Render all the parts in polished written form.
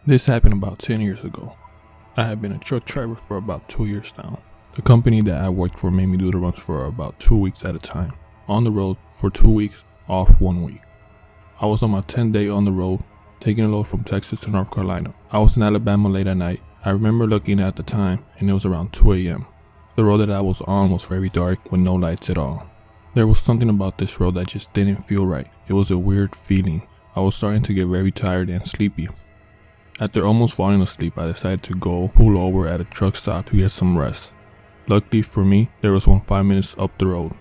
This happened about 10 years ago. I have been a truck driver for about 2 years now. The company that I worked for made me do the runs for about 2 weeks at a time. On the road for 2 weeks, off 1 week. I was on my 10th day on the road, taking a load from Texas to North Carolina. I was in Alabama late at night. I remember looking at the time and it was around 2 a.m. The road that I was on was very dark with no lights at all. There was something about this road that just didn't feel right. It was a weird feeling. I was starting to get very tired and sleepy. After almost falling asleep, I decided to go pull over at a truck stop to get some rest. Luckily for me, there was one 5 minutes up the road,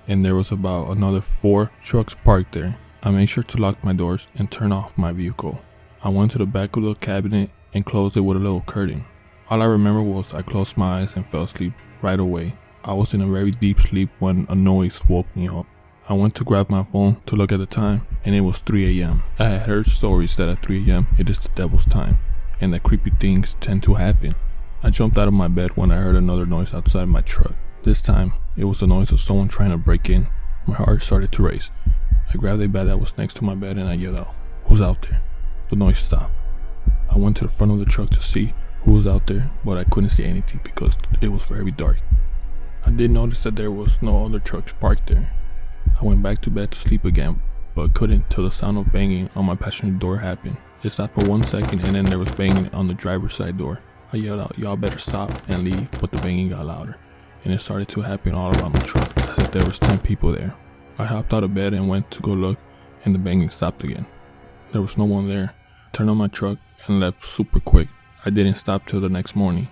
and there was about another 4 trucks parked there. I made sure to lock my doors and turn off my vehicle. I went to the back of the cabinet and closed it with a little curtain. All I remember was I closed my eyes and fell asleep right away. I was in a very deep sleep when a noise woke me up. I went to grab my phone to look at the time, and it was 3 a.m. I had heard stories that at 3 a.m. it is the devil's time, and that creepy things tend to happen. I jumped out of my bed when I heard another noise outside my truck. This time, it was the noise of someone trying to break in. My heart started to race. I grabbed a bag that was next to my bed and I yelled out, "Who's out there?" The noise stopped. I went to the front of the truck to see who was out there, but I couldn't see anything because it was very dark. I did notice that there was no other trucks parked there. I went back to bed to sleep again, but couldn't till the sound of banging on my passenger door happened. It stopped for 1 second and then there was banging on the driver's side door. I yelled out, "Y'all better stop and leave," but the banging got louder, and it started to happen all around the truck, as if there was 10 people there. I hopped out of bed and went to go look, and the banging stopped again. There was no one there. I turned on my truck and left super quick. I didn't stop till the next morning.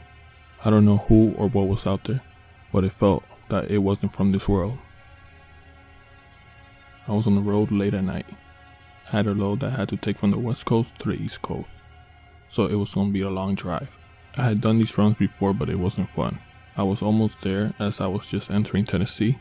I don't know who or what was out there, but it felt that it wasn't from this world. I was on the road late at night. I had a load that I had to take from the west coast to the east coast, so it was going to be a long drive. I had done these runs before, but it wasn't fun. I was almost there as I was just entering Tennessee.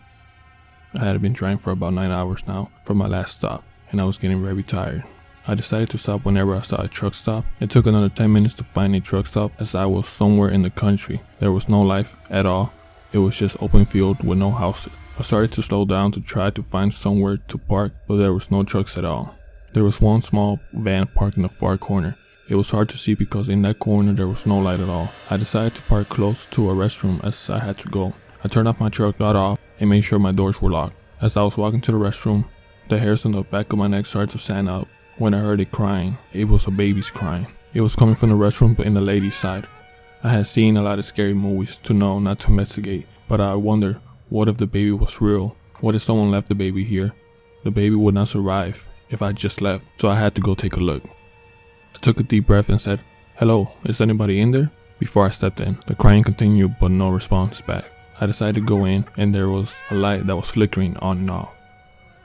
I had been driving for about 9 hours now from my last stop, and I was getting very tired. I decided to stop whenever I saw a truck stop. It took another 10 minutes to find a truck stop as I was somewhere in the country. There was no life at all. It was just open field with no houses. I started to slow down to try to find somewhere to park, but there was no trucks at all. There was one small van parked in the far corner. It was hard to see because in that corner there was no light at all. I decided to park close to a restroom as I had to go. I turned off my truck, got off, and made sure my doors were locked. As I was walking to the restroom, the hairs on the back of my neck started to stand out when I heard it crying. It was a baby's crying. It was coming from the restroom but in the lady's side. I had seen a lot of scary movies to know not to investigate, but I wondered, what if the baby was real? What if someone left the baby here? The baby would not survive if I just left, so I had to go take a look. I took a deep breath and said, "Hello, is anybody in there?" Before I stepped in, the crying continued but no response back. I decided to go in and there was a light that was flickering on and off.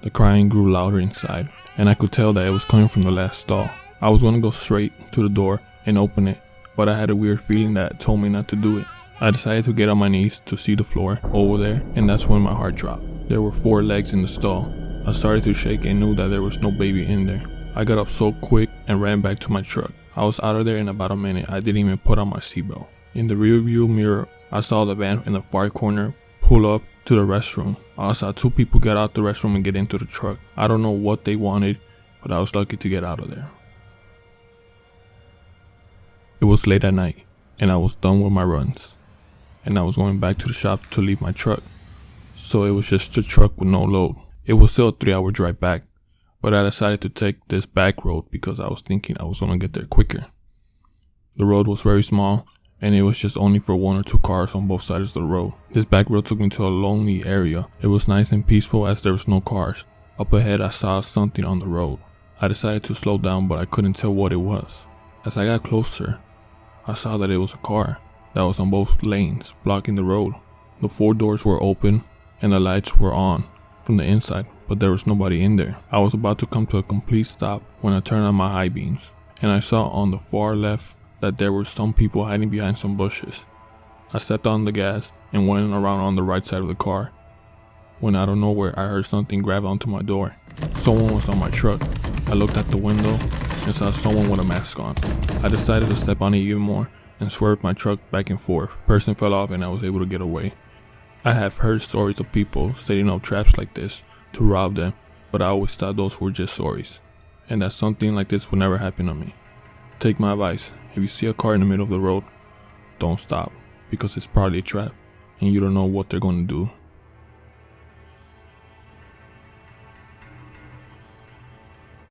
The crying grew louder inside and I could tell that it was coming from the last stall. I was going to go straight to the door and open it, but I had a weird feeling that told me not to do it. I decided to get on my knees to see the floor over there, and that's when my heart dropped. There were 4 legs in the stall. I started to shake and knew that there was no baby in there. I got up so quick and ran back to my truck. I was out of there in about a minute. I didn't even put on my seatbelt. In the rearview mirror, I saw the van in the far corner pull up to the restroom. I saw 2 people get out the restroom and get into the truck. I don't know what they wanted, but I was lucky to get out of there. It was late at night, and I was done with my runs. And I was going back to the shop to leave my truck. So it was just a truck with no load. It was still a 3-hour drive back, but I decided to take this back road because I was thinking I was going to get there quicker. The road was very small, and it was just only for 1 or 2 cars on both sides of the road. This back road took me to a lonely area. It was nice and peaceful as there was no cars. Up ahead I saw something on the road. I decided to slow down, but I couldn't tell what it was. As I got closer, I saw that it was a car that was on both lanes, blocking the road. The 4 doors were open and the lights were on from the inside, but there was nobody in there. I was about to come to a complete stop when I turned on my high beams, and I saw on the far left that there were some people hiding behind some bushes. I stepped on the gas and went around on the right side of the car. When out of nowhere I heard something grab onto my door. Someone was on my truck. I looked at the window and saw someone with a mask on. I decided to step on it even more and swerved my truck back and forth. Person fell off and I was able to get away. I have heard stories of people setting up traps like this to rob them, but I always thought those were just stories, and that something like this would never happen to me. Take my advice. If you see a car in the middle of the road, don't stop, because it's probably a trap and you don't know what they're going to do